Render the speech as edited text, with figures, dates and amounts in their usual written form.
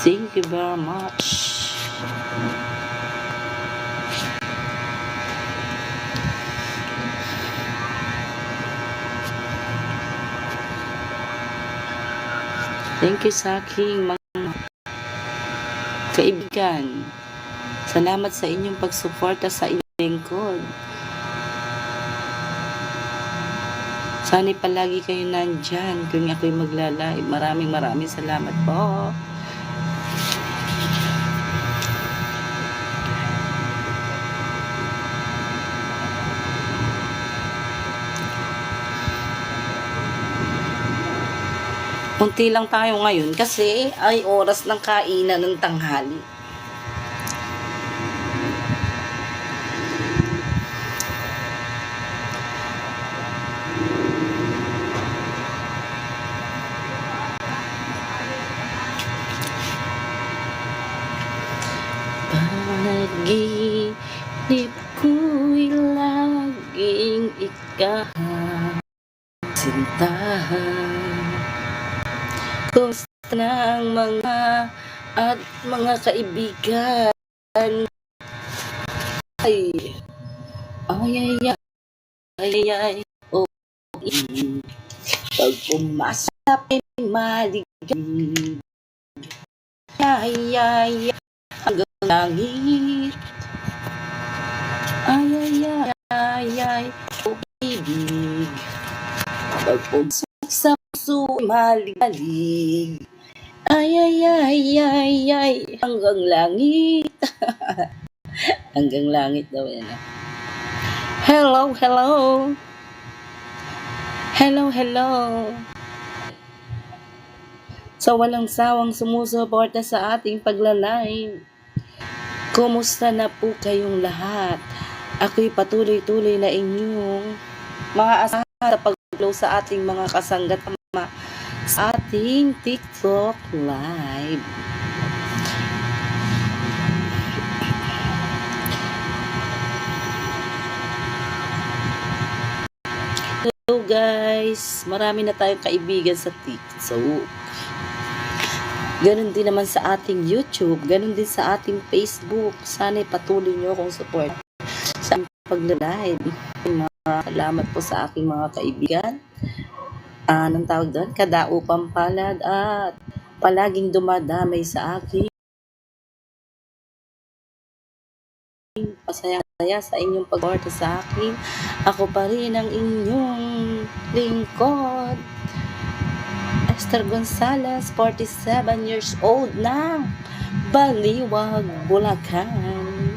Thank you very much. Thank you sa aking mga kaibigan. Salamat sa inyong pagsuporta sa inyong lingkod. Sana'y palagi kayo nandyan kung ako'y magla-live. Maraming salamat po. Kunti lang tayo ngayon kasi ay oras ng kainan ng tanghali. Panaginip ko'y laging ikasintahan. Kumusta na ang mga kaibigan? Ay, oh, pag pumasap ay maligay. Hanggang langit. Pag-ibig. Pag pumasap sa puso malig-malig. Hanggang langit. Hanggang langit daw yan. Hello. Sa walang sawang sumusuporta sa ating pagla-live. Kumusta na po kayong lahat? Ako'y patuloy-tuloy na inyong mga asahan sa pag-upload sa ating mga kasanggatama sa ating TikTok live. Hello guys, marami na tayong kaibigan sa TikTok. Ganon din naman sa ating YouTube, ganon din sa ating Facebook. Sana'y patuloy nyo akong support sa pag-live. Salamat po sa aking mga kaibigan. Anong tawag doon? Kadaupang palad at palaging dumadamay sa akin. Pasaya sa inyong pag-support sa akin. Ako pa rin ang inyong lingkod. Esther Gonzalez, 47 years old na, Baliwag, Bulacan.